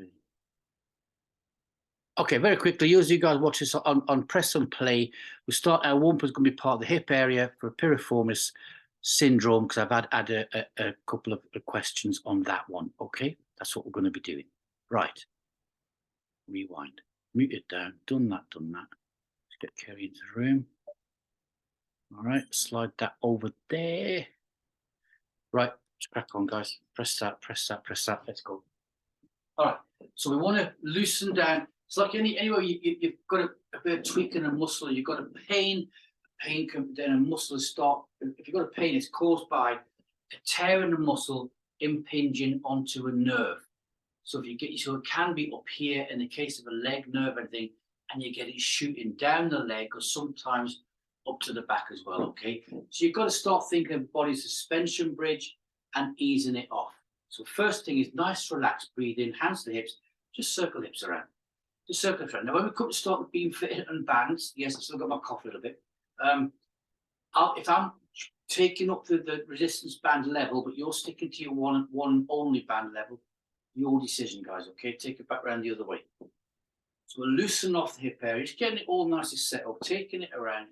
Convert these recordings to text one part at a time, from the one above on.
Okay. Okay, very quickly, usually you guys watch this on press and play. We start, our warm up is going to be part of the hip area for piriformis syndrome, because I've had a couple of questions on that one. Okay, that's what we're going to be doing. Right. Rewind. Mute it down. Done that, done that. Let's get Kerry into the room. All right, slide that over there. Right, let's crack on, guys. Press that, press that, press that. Let's go. All right, so we want to loosen down. It's like anywhere you've got a bit of tweaking a muscle, you've got a pain can then a muscle start. If you've got a pain, it's caused by a tear in the muscle impinging onto a nerve. So if you get, so it can be up here in the case of a leg nerve and thing, and you get it shooting down the leg, or sometimes up to the back as well. Okay, so you've got to start thinking of body suspension bridge and easing it off. So first thing is nice, relaxed, breathe in, hands to the hips, just circle hips around. Just circle around. Now when we come to start the Beamfit and Bands, yes, I've still got my cough a little bit. If I'm taking up the resistance band level, but you're sticking to your one only band level, your decision, guys. Okay, take it back around the other way. So we'll loosen off the hip area, just getting it all nicely set up, taking it around.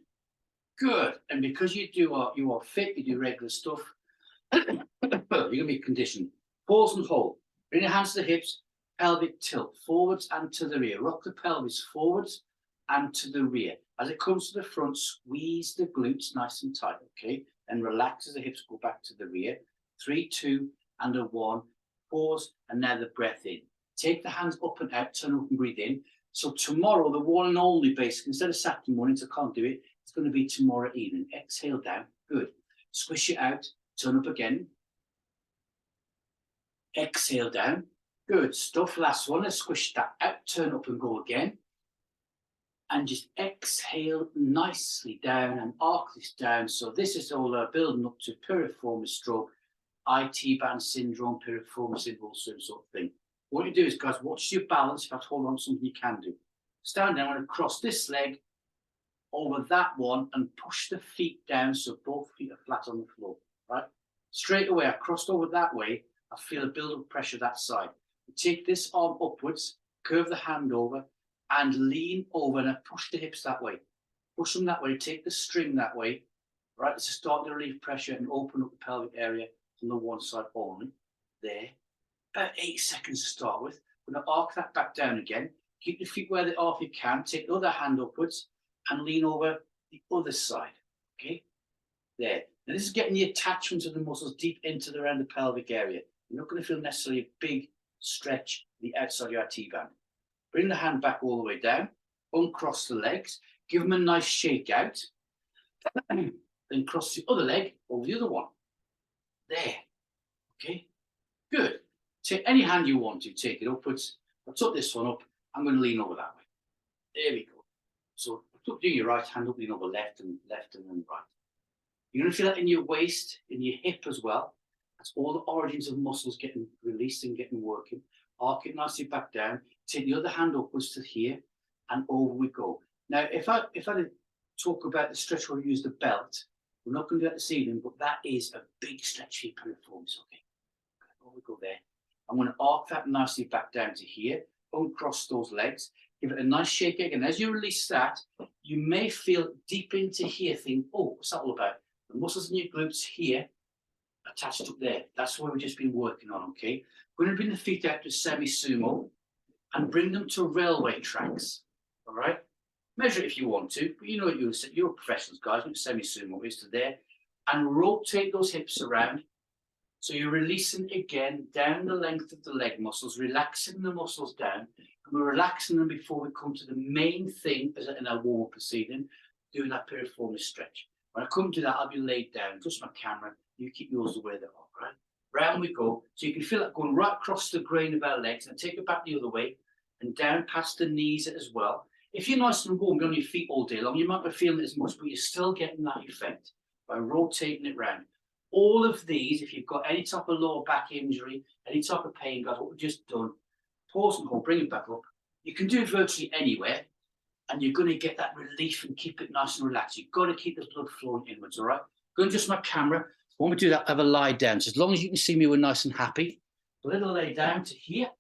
Good. And because you are fit, you do regular stuff, you're gonna be conditioned. Pause and hold. Bring your hands to the hips, pelvic tilt forwards and to the rear. Rock the pelvis forwards and to the rear. As it comes to the front, squeeze the glutes nice and tight. Okay, and relax as the hips go back to the rear. 3, 2, and a 1. Pause, and now the breath in. Take the hands up and out, turn up and breathe in. So tomorrow, the one and only basic, instead of Saturday morning, so I can't do it, it's going to be tomorrow evening. Exhale down, good. Squish it out, turn up again. Exhale down, good stuff. Last one, let's squish that out, turn up and go again. And just exhale nicely down and arc this down. So this is all building up to piriformis stroke, IT band syndrome, piriformis syndrome, sort of thing. What you do is, guys, watch your balance. If I hold on to something, you can do. Stand down and cross this leg over that one and push the feet down so both feet are flat on the floor, right? Straight away, I crossed over that way. I feel a build of pressure that side. You take this arm upwards, curve the hand over, and lean over, and I push the hips that way. Push them that way, take the string that way, right? To start to relieve pressure and open up the pelvic area on the one side only. There. About 8 seconds to start with. We're going to arc that back down again. Keep the feet where they are if you can. Take the other hand upwards and lean over the other side. Okay? There. Now this is getting the attachments of the muscles deep into around the pelvic area. You're not going to feel necessarily a big stretch the outside of your IT band. Bring the hand back all the way down. Uncross the legs. Give them a nice shake out. Then cross the other leg over the other one. There. Okay? Good. Take any hand you want to, take it upwards. I took this one up, I'm going to lean over that way. There we go. So do your right hand up, lean over left and then right. You're going to feel that in your waist, in your hip as well. That's all the origins of muscles getting released and getting working. Arc it nicely back down. Take the other hand upwards to here, and over we go. Now, if I talk about the stretch where we use the belt, we're not going to do that this evening, but that is a big stretch for your piriformis. Okay, over we go there. I'm going to arc that nicely back down to here, uncross those legs, give it a nice shake again. As you release that, you may feel deep into here, think, oh, what's that all about? The muscles in your glutes here, attached up there. That's what we've just been working on, okay? We're going to bring the feet out to semi-sumo and bring them to railway tracks, all right? Measure it if you want to, but you know you're professionals, guys, with semi-sumo is to there, and rotate those hips around. So you're releasing again down the length of the leg muscles, relaxing the muscles down, and we're relaxing them before we come to the main thing in our warm-up proceeding, doing that piriformis stretch. When I come to that, I'll be laid down, just my camera, you keep yours the way they are, right? Round we go, so you can feel that going right across the grain of our legs, and take it back the other way, and down past the knees as well. If you're nice and warm, you're on your feet all day long, you might not feel it as much, but you're still getting that effect by rotating it round. All of these, if you've got any type of lower back injury, any type of pain, guys, what we've just done, pause and hold, bring it back up. You can do it virtually anywhere, and you're going to get that relief and keep it nice and relaxed. You've got to keep the blood flowing inwards, all right? Go and adjust my camera. When we do that, have a lie down. So as long as you can see me, we're nice and happy. A little lay down to here.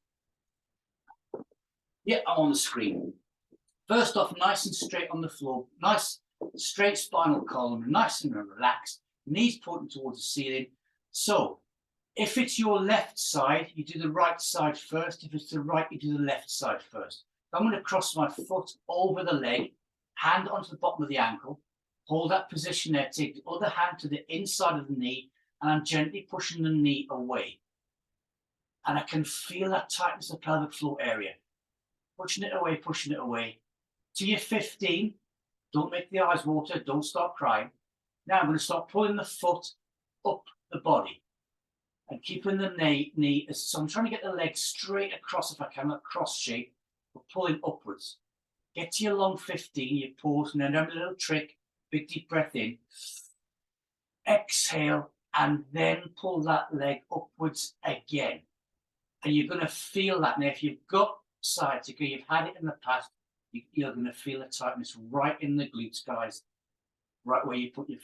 Yeah, I'm on the screen. First off, nice and straight on the floor, nice straight spinal column, nice and relaxed, knees pointing towards the ceiling. So if it's your left side, you do the right side first. If it's the right, you do the left side first. I'm going to cross my foot over the leg, hand onto the bottom of the ankle, hold that position there, take the other hand to the inside of the knee, and I'm gently pushing the knee away. And I can feel that tightness of the pelvic floor area. Pushing it away, pushing it away. Till you're 15, don't make the eyes water, don't start crying. Now I'm going to start pulling the foot up the body and keeping the knee, so I'm trying to get the leg straight across if I can, a cross shape, but pulling upwards. Get to your long 15, you pause, and then have a little trick, big deep breath in, exhale, and then pull that leg upwards again. And you're going to feel that. Now, if you've got sciatica, you've had it in the past, you're going to feel a tightness right in the glutes, guys, right where you put your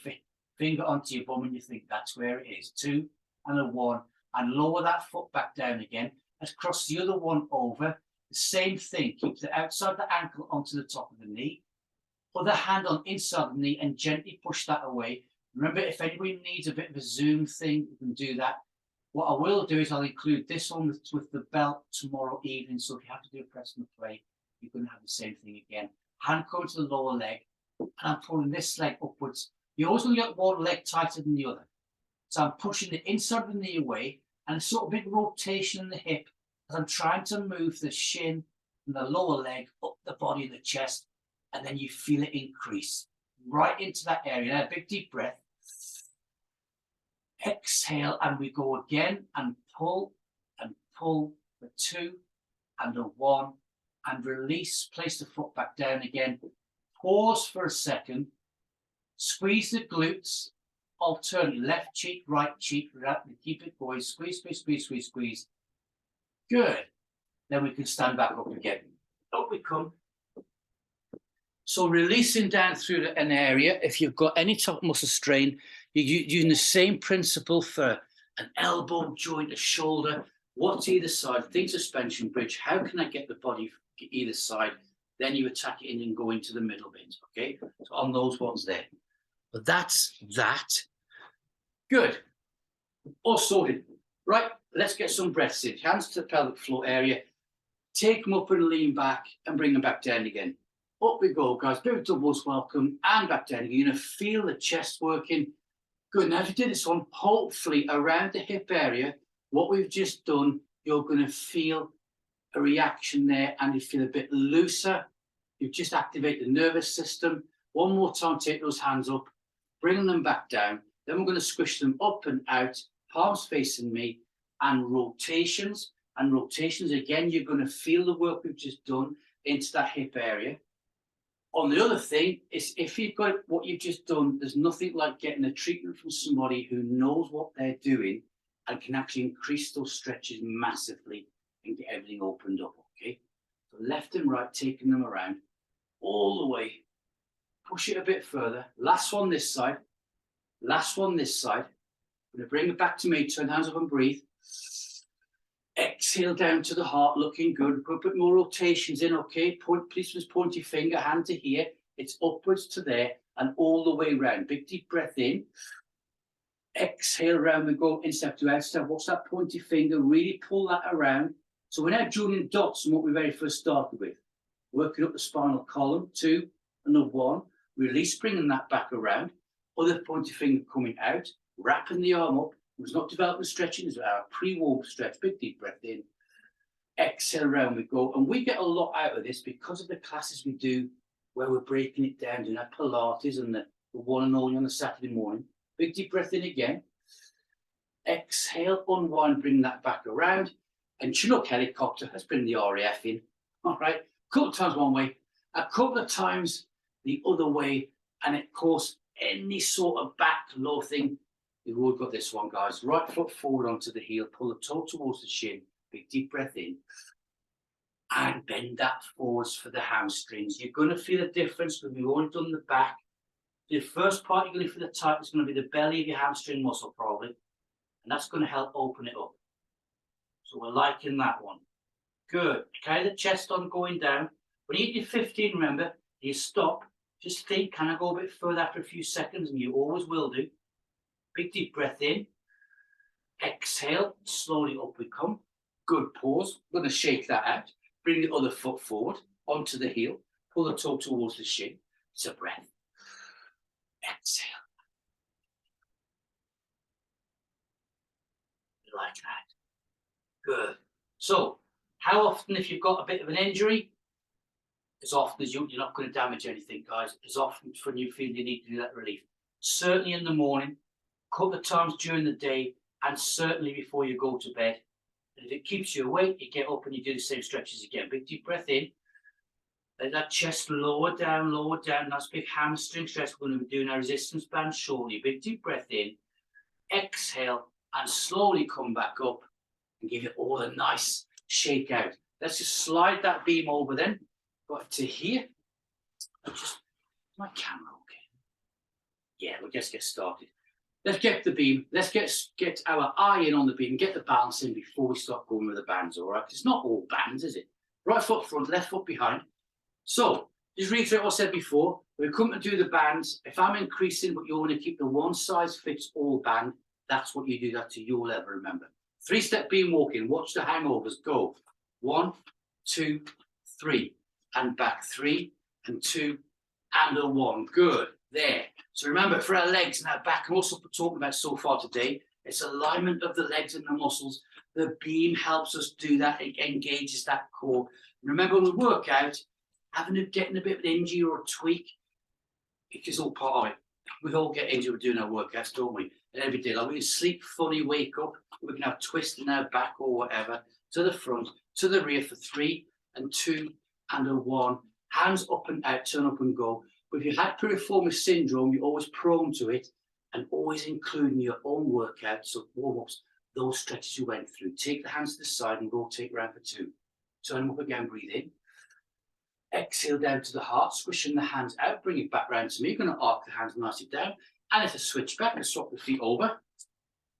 finger onto your bum and you think that's where it is. 2 and a 1, and lower that foot back down again. Let's cross the other one over. The same thing, keep the outside of the ankle onto the top of the knee. Other hand on inside the knee and gently push that away. Remember, if anybody needs a bit of a zoom thing, you can do that. What I will do is I'll include this one with the belt tomorrow evening. So if you have to do a press and play, you're going to have the same thing again. Hand going to the lower leg, and I'm pulling this leg upwards. You always want to get one leg tighter than the other. So I'm pushing the inside of the knee away, and a sort of big rotation in the hip as I'm trying to move the shin and the lower leg up the body and the chest, and then you feel it increase right into that area. Now, big deep breath. Exhale, and we go again and pull for 2 and a 1, and release, place the foot back down again. Pause for a second, squeeze the glutes, alternate left cheek, right cheek, keep it going, squeeze, squeeze, squeeze, squeeze, squeeze. Good. Then we can stand back up again. Up we come. So releasing down through an area, if you've got any top muscle strain, you're using the same principle for an elbow joint, a shoulder. What's either side? Think suspension bridge. How can I get the body either side? Then you attack it in and go into the middle bit, okay? So on those ones there. But that's that. Good. All sorted. Right, let's get some breaths in. Hands to the pelvic floor area. Take them up and lean back and bring them back down again. Up we go, guys. Bit of doubles welcome and back down again. You're going to feel the chest working. Good. Now, if you do this one, hopefully around the hip area, what we've just done, you're going to feel a reaction there and you feel a bit looser. You've just activated the nervous system. One more time, take those hands up, bring them back down. Then we're going to squish them up and out, palms facing me, and rotations. And rotations, again, you're going to feel the work we've just done into that hip area. On the other thing is, if you've got what you've just done, there's nothing like getting a treatment from somebody who knows what they're doing and can actually increase those stretches massively and get everything opened up, okay? So left and right, taking them around all the way. Push it a bit further. Last one this side. Last one this side. I'm going to bring it back to me. Turn hands up and breathe. Exhale down to the heart, looking good. Put a bit more rotations in, okay? Please just point your finger, hand to here. It's upwards to there and all the way around. Big deep breath in. Exhale around, we go in step to out step. Watch that pointy finger, really pull that around. So we're now joining dots from what we very first started with. Working up the spinal column, 2 and a 1. Release, bringing that back around. Other pointy finger coming out, wrapping the arm up. It was not development stretching, it's our pre-warm stretch. Big deep breath in. Exhale around we go. And we get a lot out of this because of the classes we do where we're breaking it down, doing that Pilates and the one and only on the Saturday morning. Big deep breath in again. Exhale, unwind, bring that back around. And Chinook helicopter, let's bring the RAF in. All right, a couple of times one way, a couple of times the other way. And of course, any sort of back low thing, we've all got this one, guys. Right foot forward onto the heel, pull the toe towards the shin, big deep breath in. And bend that forwards for the hamstrings. You're going to feel a difference because we've already done the back. The first part you're going to feel the tightness is going to be the belly of your hamstring muscle, probably. And that's going to help open it up. So we're liking that one. Good. Carry the chest on going down. When you hit your 15, remember, you stop. Just think, can I go a bit further after a few seconds? And you always will do. Big deep breath in. Exhale, slowly up we come. Good pause. We're going to shake that out. Bring the other foot forward onto the heel. Pull the toe towards the shin. It's a breath. Exhale. Like that. Good. So, how often, if you've got a bit of an injury, as often as you're not going to damage anything, guys, as often when you feel you need to do that relief. Certainly in the morning, a couple of times during the day, and certainly before you go to bed. And if it keeps you awake, you get up and you do the same stretches again. Big deep breath in. Let that chest lower down, lower down. Nice big hamstring stretch. We're going to be doing our resistance band shortly. Big deep breath in. Exhale and slowly come back up and give it all a nice shake out. Let's just slide that beam over then. Got to here. Just my camera okay? Yeah, we'll just get started. Let's get the beam. Let's get our eye in on the beam. Get the balance in before we start going with the bands. All right? It's not all bands, is it? Right foot front, left foot behind. So just reiterate what I said before. When we come to do the bands, if I'm increasing, but you want to keep the one size fits all band, that's what you do. That to your level. Remember, 3-step beam walking. Watch the hangovers. Go 1, 2, 3. And back 3 and 2 and a 1. Good. There. So remember, for our legs and our back, and also talking about so far today, it's alignment of the legs and the muscles. The beam helps us do that. It engages that core. Remember, when we work out, getting a bit of an injury or a tweak, it is all part of it. We all get injured with doing our workouts, don't we? And every day, like we can sleep funny, wake up, we can have twists in our back or whatever, to the front, to the rear for 3 and 2 and a 1, hands up and out, turn up and go. But if you had piriformis syndrome, you're always prone to it, and always including your own workouts, so warm-ups, those stretches you went through. Take the hands to the side and rotate around for 2. Turn them up again, breathe in. Exhale down to the heart, squishing the hands out, bring it back round to me. You're going to arc the hands nicely down, and it's a switch back, and swap the feet over.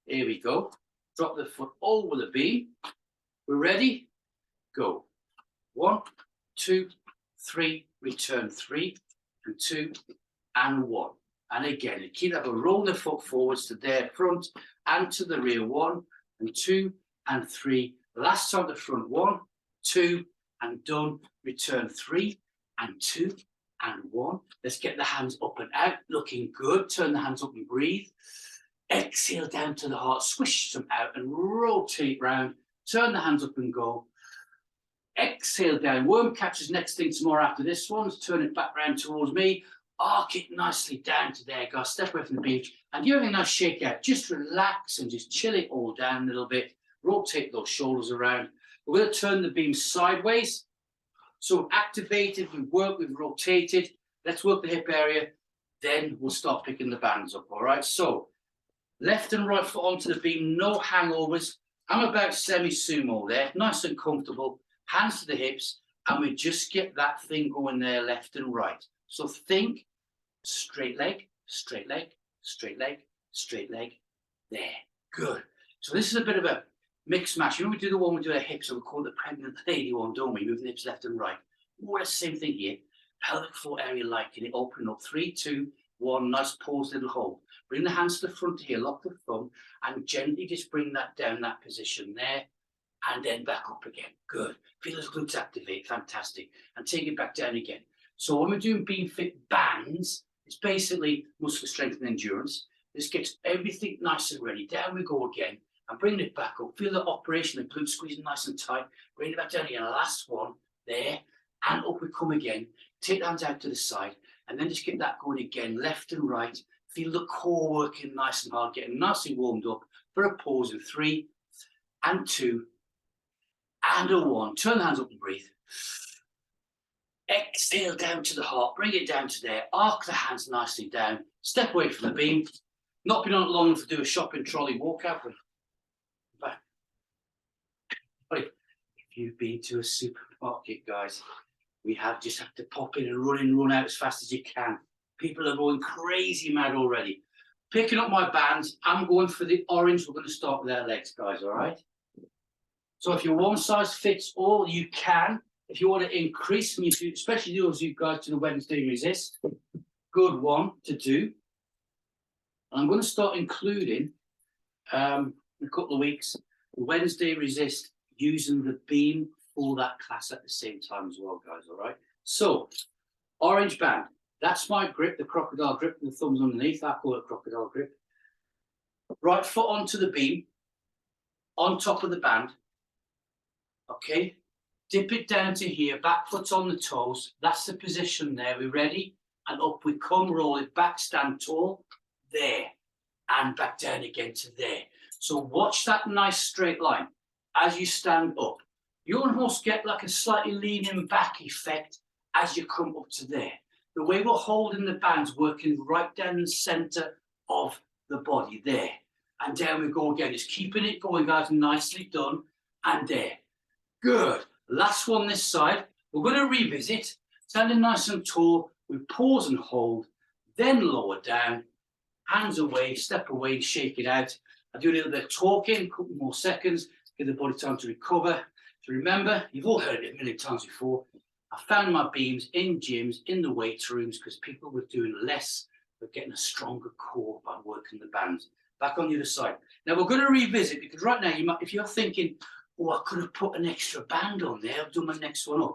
Here we go. Drop the foot over the beam. We're ready? Go. 1, 2, 3, return 3 and 2 and 1. And again, you keep that, but roll the foot forwards to their front and to the rear. 1 and 2 and 3. Last time the front. 1, 2 and done. Return 3 and 2 and 1. Let's get the hands up and out, looking good. Turn the hands up and breathe. Exhale down to the heart, swish them out and rotate round. Turn the hands up and go. Exhale down, worm catches next thing tomorrow after this one. Turn it back round towards me. Arc it nicely down to there, guys. Step away from the beach and give it a nice shake out. Just relax and just chill it all down a little bit. Rotate those shoulders around. We're going to turn the beam sideways. So we've activated, we've worked, we've rotated. Let's work the hip area. Then we'll start picking the bands up, all right? So left and right foot onto the beam, no hangovers. I'm about semi-sumo there, nice and comfortable. Hands to the hips, and we just get that thing going there, left and right. So think straight leg, straight leg, straight leg, straight leg. There. Good. So this is a bit of a mix mash. You know, we do the one we do our hips, so we call it the pregnant lady one, don't we? Moving the hips left and right. More or less the same thing here. Pelvic floor area liking it. Open up. 3, 2, 1. Nice pause, little hold. Bring the hands to the front here, lock the thumb, and gently just bring that down, that position there. And then back up again. Good. Feel those glutes activate. Fantastic. And take it back down again. So when we're doing Beamfit bands, it's basically muscle strength and endurance. This gets everything nice and ready. Down we go again. And bring it back up. Feel the operation, the glutes squeezing nice and tight. Bring it back down again. Last one. There. And up we come again. Take the hands out to the side. And then just get that going again. Left and right. Feel the core working nice and hard. Getting nicely warmed up for a pause in 3 and 2. And a 1. Turn the hands up and breathe. Exhale down to the heart. Bring it down to there. Arc the hands nicely down. Step away from the beam. Not been on it long enough to do a shopping trolley walkout. Back. If you've been to a supermarket, guys, we just have to pop in and run out as fast as you can. People are going crazy mad already. Picking up my bands. I'm going for the orange. We're going to start with our legs, guys, all right? So if your one size fits all, you can. If you want to increase, and you do, especially those you guys do the Wednesday resist, good one to do. I'm going to start including in a couple of weeks the Wednesday resist using the beam for that class at the same time as well, guys. All right. So orange band. That's my grip, the crocodile grip, and the thumbs underneath. I call it crocodile grip. Right foot onto the beam, on top of the band. Okay. Dip it down to here, back foot on the toes. That's the position there. We're ready. And up we come, roll it back, stand tall, there. And back down again to there. So watch that nice straight line as you stand up. You almost get like a slightly leaning back effect as you come up to there. The way we're holding the bands, working right down the center of the body there. And down we go again. Just keeping it going, guys. Nicely done. And there. Good. Last one this side. We're going to revisit. Standing nice and tall. We pause and hold. Then lower down. Hands away. Step away and shake it out. I do a little bit of talking. A couple more seconds. Give the body time to recover. So remember, you've all heard it a million times before. I found my beams in gyms, in the weight rooms, because people were doing less, but getting a stronger core by working the bands. Back on the other side. Now we're going to revisit, because right now, if you're thinking, oh, I could have put an extra band on there, I've done my next one up.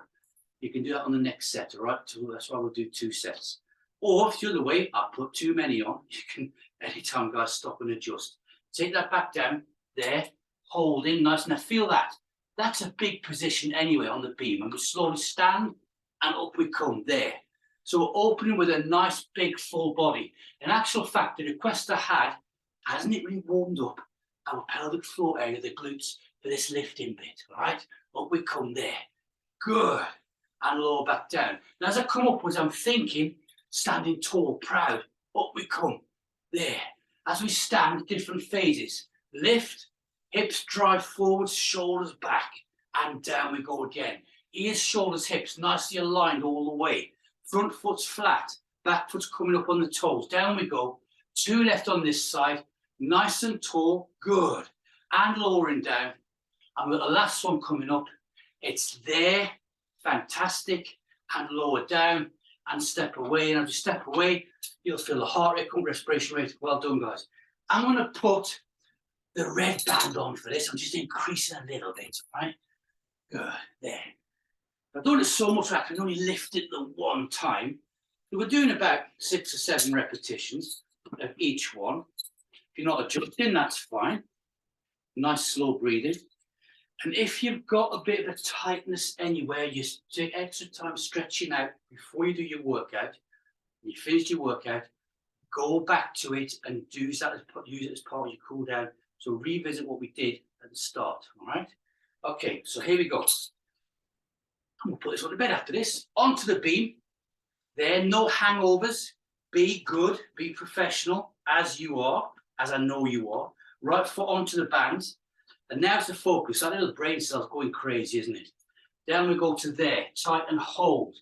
You can do that on the next set, all right? So that's why we'll do 2 sets. Or if the other way, I put too many on, you can, anytime, guys, stop and adjust. Take that back down, there, hold in nice. Now feel that. That's a big position anyway on the beam. And we slowly stand and up we come there. So we're opening with a nice big full body. In actual fact, the request I had, hasn't it really warmed up our pelvic floor area, the glutes, for this lifting bit, all right? Up we come there. Good. And lower back down. Now as I come upwards, I'm thinking, standing tall, proud. Up we come. There. As we stand, different phases. Lift. Hips drive forwards, shoulders back, and down we go again. Ears, shoulders, hips, nicely aligned all the way. Front foot's flat, back foot's coming up on the toes. Down we go. 2 left on this side, nice and tall, good. And lowering down. And we've got the last one coming up. It's there, fantastic, and lower down, and step away. And as you step away, you'll feel the heart rate, respiration rate. Well done, guys. I'm going to put the red band on for this. I'm just increasing a little bit, right? Good, there. I've done it so much I can only lift it the one time. So we're doing about 6 or 7 repetitions of each one. If you're not adjusting, that's fine. Nice slow breathing. And if you've got a bit of a tightness anywhere, you take extra time stretching out before you do your workout. When you finish your workout, go back to it and use it as part of your cool down. So revisit what we did at the start, all right? Okay, so here we go. I'm gonna put this on the bed after this. Onto the beam. There, no hangovers. Be good, be professional, as you are, as I know you are. Right foot onto the bands. And now's the focus. That little brain cell's going crazy, isn't it? Down we go to there, tight and hold.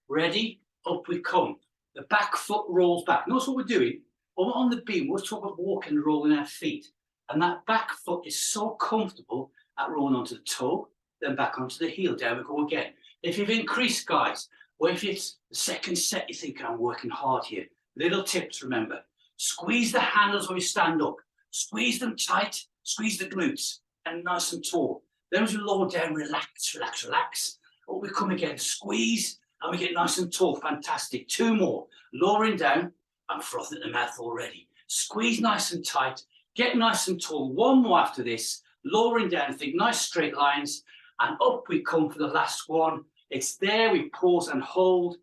Ready? Up we come. The back foot rolls back. Notice what we're doing. On the beam, we're talking about walking and rolling our feet. And that back foot is so comfortable at rolling onto the toe, then back onto the heel. Down we go again. If you've increased, guys, or if it's the second set, you think I'm working hard here. Little tips, remember. Squeeze the handles when you stand up. Squeeze them tight. Squeeze the glutes. And nice and tall. Then as we lower down, relax, relax, relax. Up we come again. Squeeze. And we get nice and tall. Fantastic. 2 more. Lowering down. I'm frothing at the mouth already. Squeeze nice and tight. Get nice and tall. 1 more after this. Lowering down, think nice straight lines. And up we come for the last one. It's there, we pause and hold.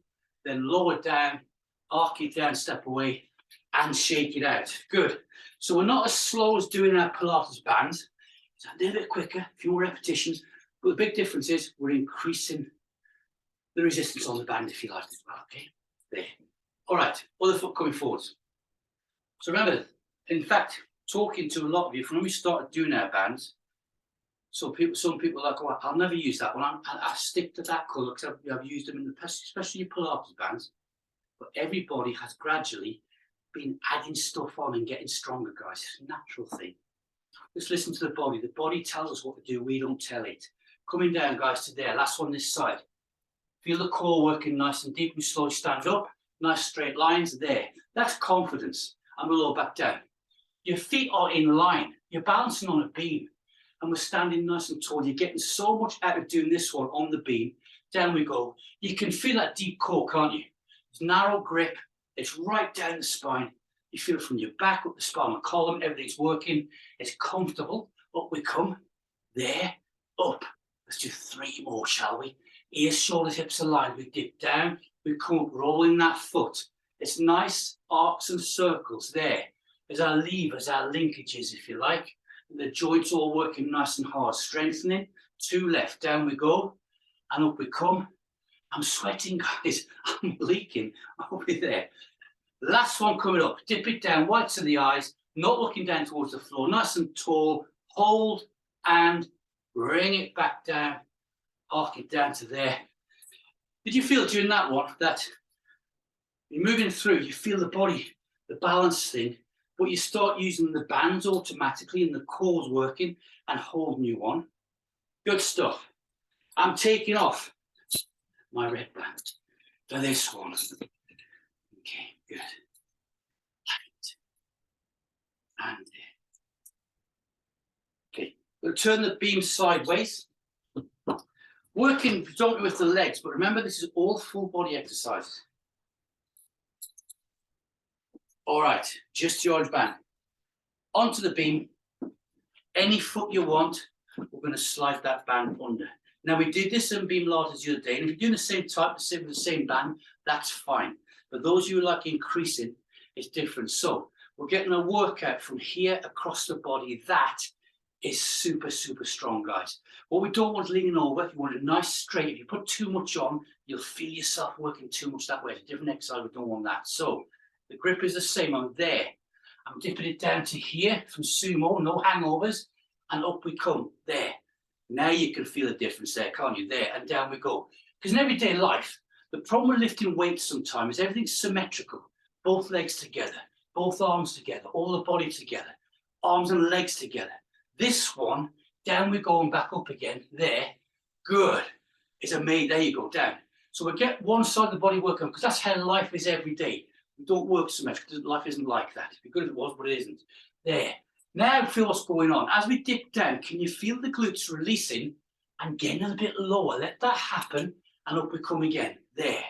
Then lower down, arc it down, step away, and shake it out. Good. So we're not as slow as doing our Pilates bands. It's a little bit quicker, few more repetitions. But the big difference is we're increasing the resistance on the band, if you like, as well. Okay, there. All right, other foot coming forwards. So remember, in fact, talking to a lot of you from when we started doing our bands, some people are like, oh, I'll never use that one. I stick to that colour because I've used them in the past, especially your Pilates bands. But everybody has gradually been adding stuff on and getting stronger, guys. It's a natural thing. Just listen to the body. The body tells us what to do, we don't tell it. Coming down, guys, to there. Last one this side. Feel the core working nice and deep. We slowly stand up. Nice straight lines there. That's confidence. And we'll lower back down. Your feet are in line. You're balancing on a beam. And we're standing nice and tall. You're getting so much out of doing this one on the beam. Down we go. You can feel that deep core, can't you? It's narrow grip. It's right down the spine. You feel it from your back up the spinal column. Everything's working. It's comfortable. Up we come. There. Up. Let's do 3 more, shall we? Ears, shoulders, hips aligned. We dip down. We come up, rolling that foot. It's nice arcs and circles there. There's our levers, our linkages, if you like. The joints all working nice and hard. Strengthening. 2 left. Down we go. And up we come. I'm sweating, guys. I'm leaking. I'll be there. Last one coming up. Dip it down, white to the eyes. Not looking down towards the floor. Nice and tall. Hold and bring it back down. Arc it down to there. Did you feel during that one that you're moving through, you feel the body, the balance thing, but you start using the bands automatically and the core's working and holding you on? Good stuff. I'm taking off my red band for this one. Okay, good. And okay, we'll turn the beam sideways. Working predominantly with the legs, but remember this is all full body exercise. All right, just your band. Onto the beam. Any foot you want, we're going to slide that band under. Now we did this in beam ladders the other day, and if you're doing the same type, the same band, that's fine. But those you like increasing, it's different. So we're getting a workout from here across the body. That is super, super strong, guys. What we don't want leaning over, you want it nice straight. If you put too much on, you'll feel yourself working too much that way. It's a different exercise, we don't want that. So the grip is the same. I'm there. I'm dipping it down to here from sumo, no hangovers, and up we come, there. Now you can feel the difference there, can't you? There, and down we go. Because in everyday life, the problem with lifting weights sometimes is everything's symmetrical. Both legs together, both arms together, all the body together, arms and legs together. This one, down we go and back up again, there, good. It's amazing, there you go, down. So we get one side of the body working, because that's how life is every day. We don't work symmetrically, life isn't like that. It'd be good if it was, but it isn't. There. Now feel what's going on. As we dip down, can you feel the glutes releasing and getting a little bit lower? Let that happen, and up we come again. There.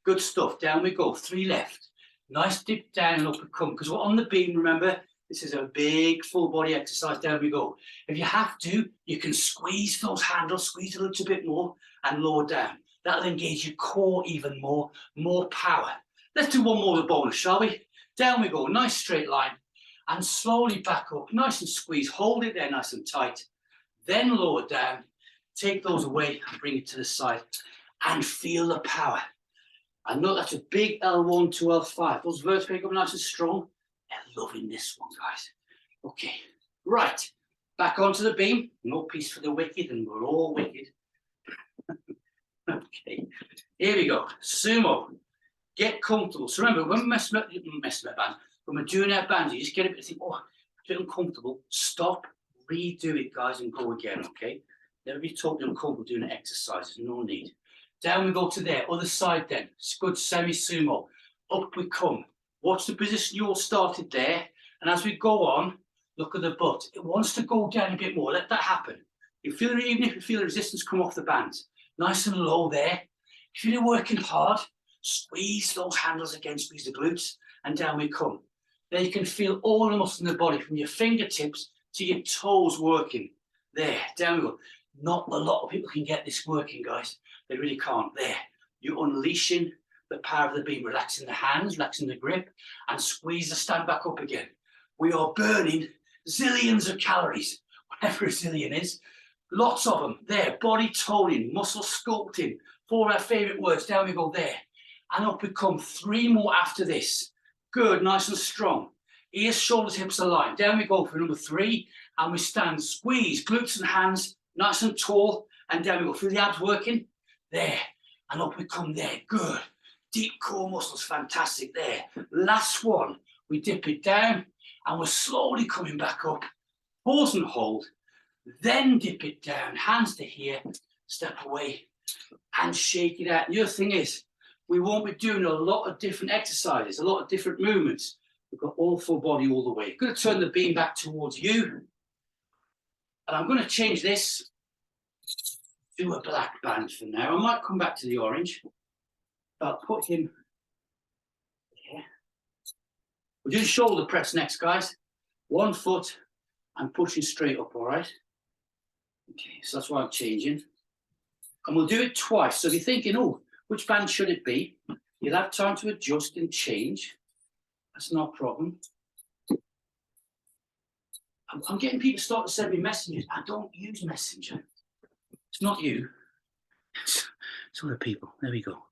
Good stuff. Down we go. 3 left. Nice dip down and up we come. Because we're on the beam, remember, this is a big full body exercise. Down we go. If you have to, you can squeeze those handles, squeeze a little bit more and lower down. That'll engage your core even more power. Let's do one more with a bonus, shall we? Down we go. Nice straight line. And slowly back up, nice and squeeze, hold it there nice and tight, then lower down, take those away and bring it to the side and feel the power. I know that's a big L1 to L5, those vertebrae come nice and strong. They're loving this one, guys. Okay, right, back onto the beam, no peace for the wicked, and we're all wicked. Okay, here we go, sumo, get comfortable. So remember, when we mess with band, when we're doing our bands, you just get a bit, think, oh, a bit uncomfortable. Stop, redo it, guys, and go again, okay? Never be totally uncomfortable doing exercises, no need. Down we go to there, other side then. It's good semi-sumo. Up we come. Watch the position you all started there. And as we go on, look at the butt. It wants to go down a bit more. Let that happen. You feel it, even if you feel the resistance come off the bands. Nice and low there. If you're working hard, squeeze those handles again, squeeze the glutes, and down we come. There you can feel all the muscles in the body from your fingertips to your toes working. There, down we go. Not a lot of people can get this working, guys. They really can't. There. You're unleashing the power of the beam, relaxing the hands, relaxing the grip, and squeeze the stand back up again. We are burning zillions of calories, whatever a zillion is. Lots of them. There. Body toning, muscle sculpting. 4 of our favourite words. Down we go there. And up we come. 3 more after this. Good, nice and strong. Ears, shoulders, hips aligned. Down we go for number 3. And we stand, squeeze, glutes and hands, nice and tall. And down we go. Feel the abs working? There. And up we come there. Good. Deep core muscles, fantastic there. Last one. We dip it down and we're slowly coming back up. pause and hold, then dip it down, hands to here, step away and shake it out. And the other thing is, we won't be doing a lot of different exercises, a lot of different movements. We've got all full body all the way. I'm going to turn the beam back towards you. And I'm going to change this to a black band for now. I might come back to the orange. I'll put him there. We'll do the shoulder press next, guys. 1 foot and pushing straight up, all right? Okay, so that's why I'm changing. And we'll do it twice. So if you're thinking, oh, which band should it be? You'll have time to adjust and change. That's not a problem. I'm getting people start to send me messages. I don't use Messenger. It's not you. It's other people. There we go.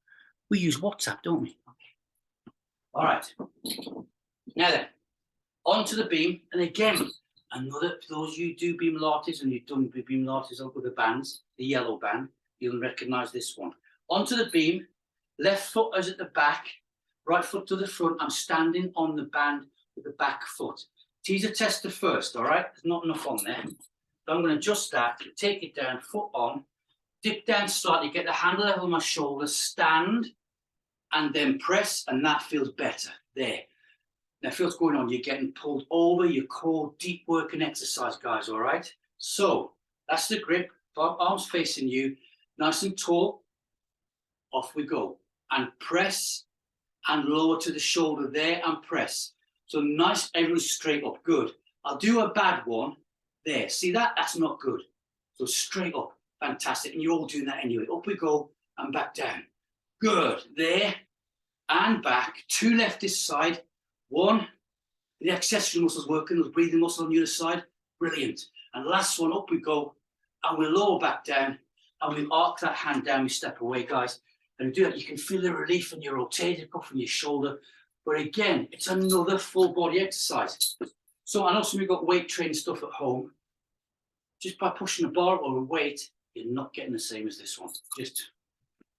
We use WhatsApp, don't we? Okay. All right. Now then, onto the beam. And again, another, for those of you who do beam Pilates and you've done beam Pilates with the bands, the yellow band, you'll recognize this one. Onto the beam, left foot is at the back, right foot to the front. I'm standing on the band with the back foot. Teaser tester first, all right? There's not enough on there. So I'm going to adjust that, take it down, foot on, dip down slightly, get the hand level on my shoulder, stand, and then press, and that feels better. There. Now, feel what's going on. You're getting pulled over your core, deep work and exercise, guys, all right? So that's the grip, arms facing you, nice and tall. Off we go. And press and lower to the shoulder there and press. So nice, everything straight up. Good. I'll do a bad one there. See that? That's not good. So straight up. Fantastic. And you're all doing that anyway. Up we go and back down. Good. There and back. 2 left this side. 1. The accessory muscles working. The breathing muscle on the other side. Brilliant. And last one. Up we go. And we'll lower back down. And we'll arc that hand down. We step away, guys. And we do that. You can feel the relief when you're rotated up from your shoulder. But again, it's another full body exercise. So I know some of you got weight training stuff at home. Just by pushing a bar or a weight, you're not getting the same as this one. Just,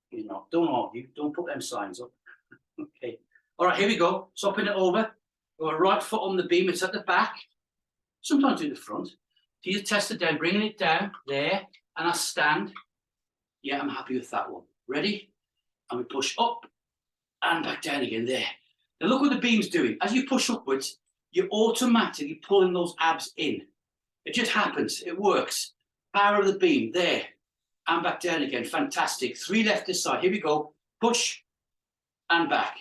you know, don't argue. Don't put them signs up. Okay. All right, here we go. Swapping it over. Got a right foot on the beam. It's at the back. Sometimes do the front. Teaser tester down, bringing it down. There. And I stand. Yeah, I'm happy with that one. Ready? And we push up and back down again. There. Now look what the beam's doing. As you push upwards, you're automatically pulling those abs in. It just happens. It works. Power of the beam. There. And back down again. Fantastic. 3 left this side. Here we go. Push and back.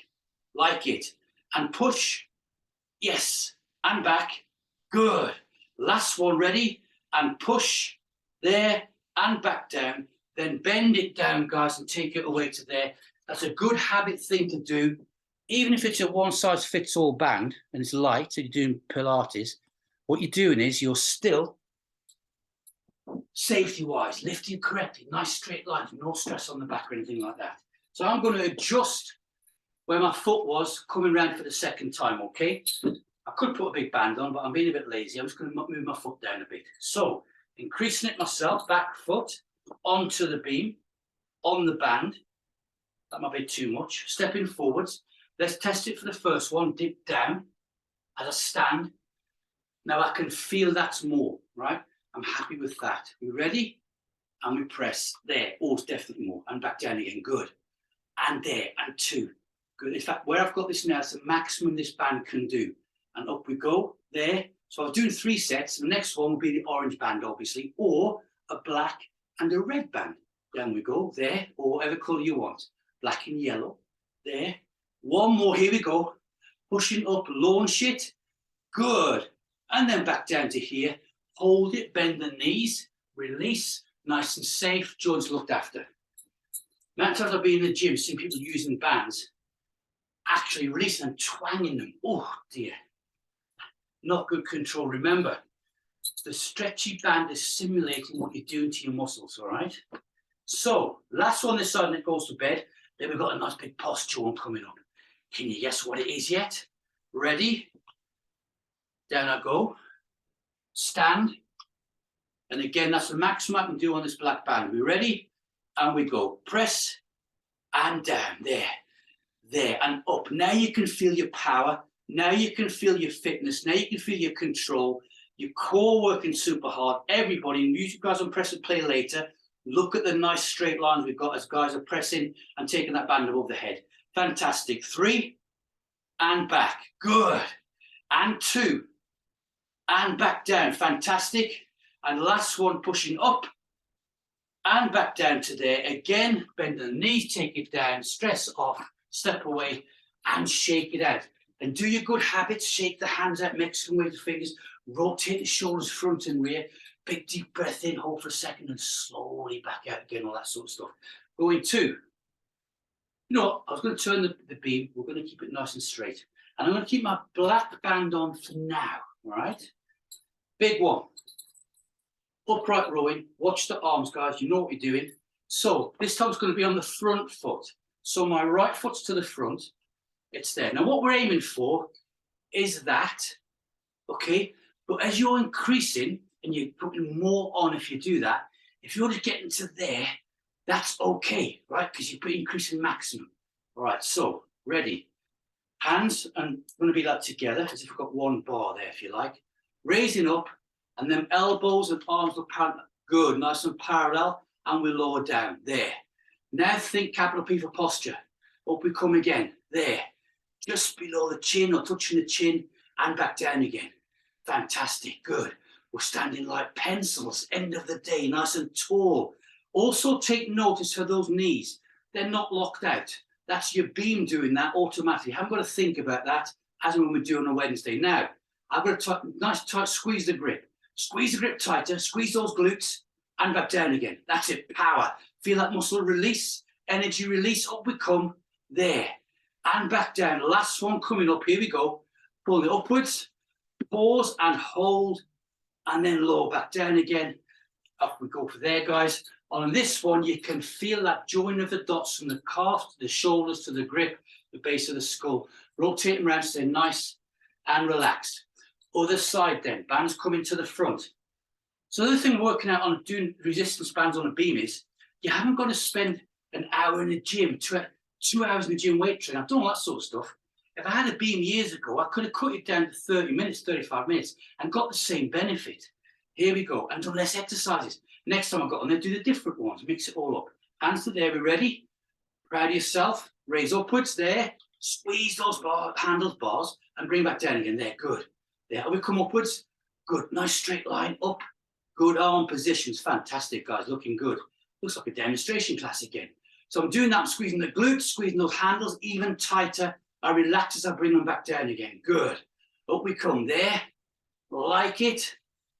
Like it. And push. Yes. And back. Good. Last one. Ready? And push. There. And back down. Then bend it down, guys, and take it away to there. That's a good habit thing to do. Even if it's a one-size-fits-all band and it's light, so you're doing Pilates, what you're doing is you're still, safety-wise, lifting correctly, nice straight lines, no stress on the back or anything like that. So I'm going to adjust where my foot was coming round for the second time, okay? I could put a big band on, but I'm being a bit lazy. I'm just going to move my foot down a bit. So, increasing it myself, back foot, onto the beam, on the band. That might be too much. Stepping forwards. Let's test it for the first one. Dip down as I stand. Now I can feel that's more, right? I'm happy with that. We ready? And we press. There. Oh, it's definitely more. And back down again. Good. And there. And 2. Good. In fact, where I've got this now, it's the maximum this band can do. And up we go. There. So I was doing 3 sets. The next one will be the orange band, obviously, or a black and a red band. Down we go. There. Or whatever colour you want. Black and yellow. There. 1 more. Here we go. Pushing up. Launch it. Good. And then back down to here. Hold it. Bend the knees. Release. Nice and safe. Joints looked after. Many times I've been in the gym seeing people using bands, actually releasing and twanging them. Oh dear. Not good control. Remember, the stretchy band is simulating what you're doing to your muscles, all right? So, last one this side and it goes to bed. Then we've got a nice big posture one coming up. Can you guess what it is yet? Ready? Down I go. Stand. And again, that's the maximum I can do on this black band. We ready? And we go. Press and down. There. There and up. Now you can feel your power. Now you can feel your fitness. Now you can feel your control. Your core working super hard. Everybody, music guys on press and play later. Look at the nice straight lines we've got as guys are pressing and taking that band above the head. Fantastic. 3 and back. Good. And 2 and back down. Fantastic. And last one, pushing up and back down to there. Again, bend the knees, take it down, stress off, step away and shake it out. And do your good habits. Shake the hands out, Mexican wave the fingers, rotate the shoulders front and rear. Big deep breath in, hold for a second and slowly back out again, all that sort of stuff. Going 2. You know, I was going to turn the beam. We're going to keep it nice and straight. And I'm going to keep my black band on for now, all right? Big 1. Upright rowing. Watch the arms, guys. You know what you're doing. So this time it's going to be on the front foot. So my right foot's to the front. It's there. Now what we're aiming for is that, okay? But as you're increasing, and you're putting more on if you do that, if you're just getting to there, that's okay, right? Because you're increasing maximum. All right, so ready. Hands, and going to be that together, as if we've got one bar there, if you like. Raising up, and then elbows and arms look parallel. Good, nice and parallel, and we lower down, there. Now think capital P for posture. Up we come again, there. Just below the chin, or touching the chin, and back down again. Fantastic, good. We're standing like pencils, end of the day, nice and tall. Also take notice of those knees. They're not locked out. That's your beam doing that automatically. You haven't got to think about that as when we're doing on a Wednesday. Now, I've got to nice tight, squeeze the grip. Squeeze the grip tighter, squeeze those glutes, and back down again. That's it, power. Feel that muscle release, energy release, up we come, there. And back down, last one coming up, here we go. Pull it upwards, pause and hold, and then lower back down again. Up we go for there, guys. On this one, you can feel that join of the dots from the calf to the shoulders to the grip, the base of the skull. Rotating around, stay nice and relaxed. Other side then, bands coming to the front. So the other thing working out on doing resistance bands on a beam is, you haven't got to spend an hour in the gym, 2 hours in the gym weight training. I've done all that sort of stuff. If I had a beam years ago, I could have cut it down to 30 minutes, 35 minutes, and got the same benefit. Here we go, and done less exercises. Next time I've got on there, do the different ones, mix it all up. Hands to there, we ready? Proud of yourself, raise upwards there, squeeze those handles, bars, and bring back down again, there, good. There, we come upwards, good, nice straight line, up, good arm positions, fantastic guys, looking good. Looks like a demonstration class again. So I'm doing that, I'm squeezing the glutes, squeezing those handles even tighter. I relax as I bring them back down again. Good. Up we come there. Like it.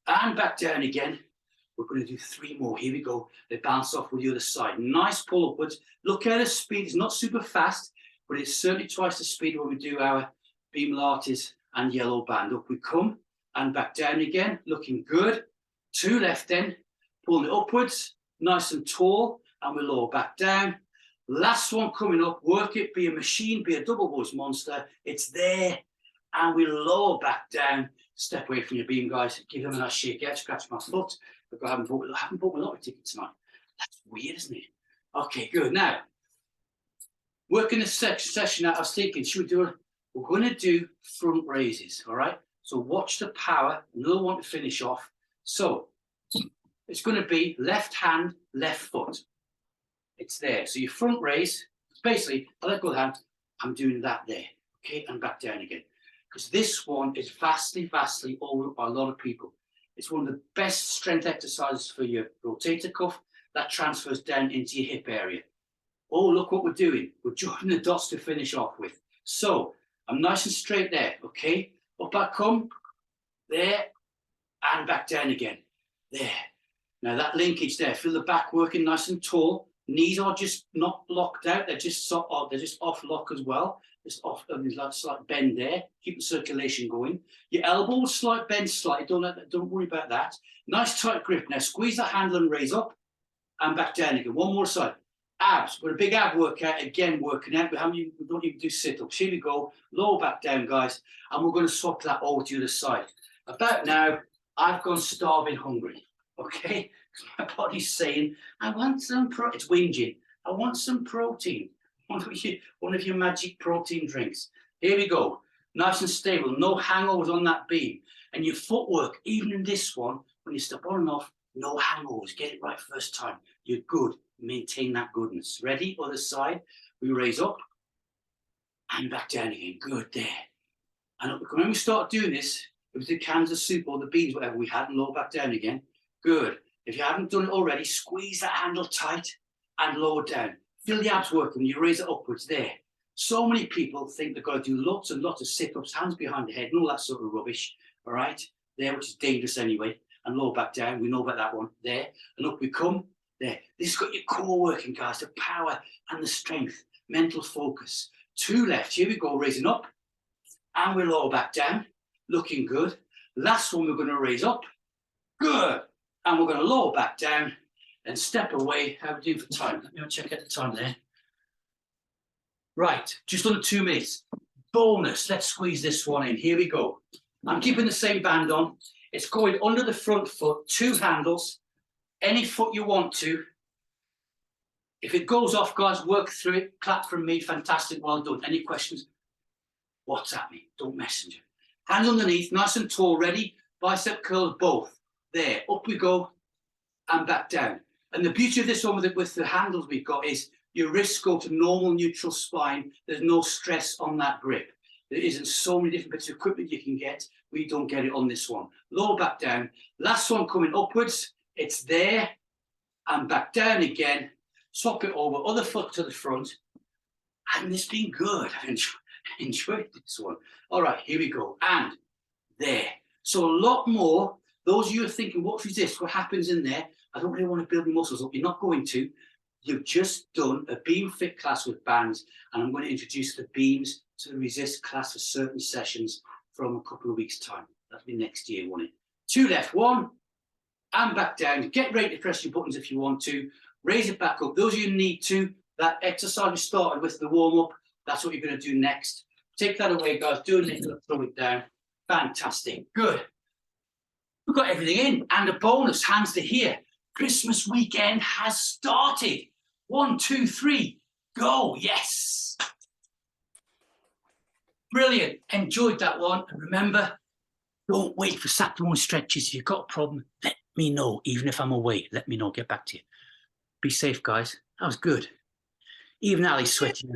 And back down again. We're going to do 3 more. Here we go. They bounce off with the other side. Nice pull upwards. Look at the speed. It's not super fast, but it's certainly twice the speed when we do our beam Pilates and yellow band. Up we come and back down again. Looking good. 2 left then. Pulling it upwards. Nice and tall. And we lower back down. Last one coming up, work it, be a machine, be a double voice monster. It's there, and we lower back down. Step away from your beam, guys. Give them a nice shake out, scratch my foot. I haven't bought my lottery ticket tonight. That's weird, isn't it? Okay, good. Now, working this session out, I was thinking, should we do it? We're going to do front raises, all right? So watch the power. Another one to finish off. So it's going to be left hand, left foot. It's there. So your front raise, basically, I let go of the hand, I'm doing that there, okay, and back down again. Because this one is vastly overlooked by a lot of people. It's one of the best strength exercises for your rotator cuff that transfers down into your hip area. Oh, look what we're doing. We're joining the dots to finish off with. So I'm nice and straight there, okay? Up I come, there, and back down again, there. Now that linkage there, feel the back working nice and tall. Knees are just not locked out, they're just off lock as well. Just off, there's like slight bend there, keep the circulation going. Your elbow slight bend slightly, don't worry about that. Nice tight grip. Now squeeze that handle and raise up and back down again. One more side. Abs, we're a big ab workout, again working out. We don't even do sit-ups. Here we go, lower back down guys, and we're going to swap that over to the other side. About now, I've gone starving hungry, okay? My body's saying, I want some it's whinging. I want some protein. One of your magic protein drinks. Here we go. Nice and stable. No hangovers on that beam. And your footwork, even in this one, when you step on and off, no hangovers. Get it right first time. You're good. Maintain that goodness. Ready? Other side. We raise up and back down again. Good, there. And when we start doing this, with the cans of soup or the beans, whatever we had, and lower back down again. Good. If you haven't done it already, squeeze that handle tight and lower down. Feel the abs working when you raise it upwards there. So many people think they've got to do lots and lots of sit-ups, hands behind the head, and all that sort of rubbish. All right, there, which is dangerous anyway. And lower back down, we know about that one. There, and up we come. There. This has got your core working, guys, the power and the strength, mental focus. 2 left. Here we go, raising up. And we lower back down. Looking good. Last one we're going to raise up. Good. And we're going to lower back down and step away. How are we doing for time? Let me check out the time there. Right, just under 2 minutes. Bonus. Let's squeeze this one in. Here we go. I'm keeping the same band on. It's going under the front foot, 2 handles, any foot you want to. If it goes off, guys, work through it. Clap from me. Fantastic. Well done. Any questions? WhatsApp me. Don't messenger. Hands underneath, nice and tall, ready. Bicep curls both. There. Up we go and back down. And the beauty of this one with the handles we've got is your wrists go to normal neutral spine. There's no stress on that grip. There isn't so many different bits of equipment you can get. We don't get it on this one. Lower back down. Last one coming upwards. It's there and back down again. Swap it over. Other foot to the front. And it's been good. I've enjoyed this one. All right, here we go. And there. So a lot more. Those of you are thinking, what is this? What happens in there? I don't really want to build my muscles up. You're not going to. You've just done a beam fit class with bands, and I'm going to introduce the beams to the resist class for certain sessions from a couple of weeks' time. That'll be next year, won't it? 2 left, 1, and back down. Get ready to press your buttons if you want to. Raise it back up. Those of you who need to, that exercise we started with, the warm-up, that's what you're going to do next. Take that away, guys. Do a little, throw it down. Fantastic. Good. We've got everything in. And a bonus, hands to here. Christmas weekend has started. 1, 2, 3, go. Yes. Brilliant. Enjoyed that one. And remember, don't wait for Saturday morning stretches. If you've got a problem, let me know. Even if I'm away, let me know. Get back to you. Be safe, guys. That was good. Even Ali's sweating.